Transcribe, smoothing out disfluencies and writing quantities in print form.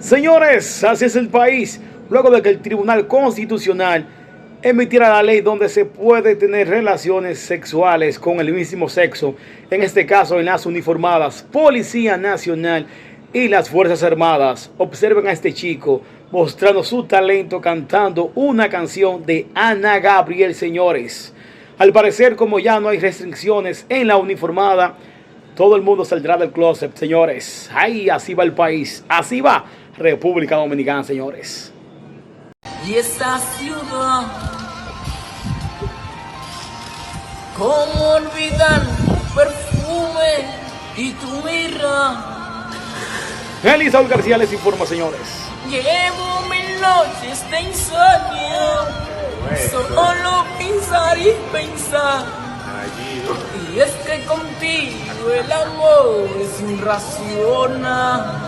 Señores, así es el país. Luego de que el Tribunal Constitucional emitiera la ley donde se puede tener relaciones sexuales con el mismo sexo, en este caso en las uniformadas, Policía Nacional y las Fuerzas Armadas, observen a este chico mostrando su talento cantando una canción de Ana Gabriel, señores. Al parecer, como ya no hay restricciones en la uniformada, todo el mundo saldrá del closet, señores. Ay, así va el país, así va República Dominicana, señores. Y esta ciudad, cómo olvidar tu perfume y tu mirada. Eli Saúl García les informa, señores. Llevo 1000 noches de insomnio, solo pensar y pensar. Y es que contigo el amor es irracional.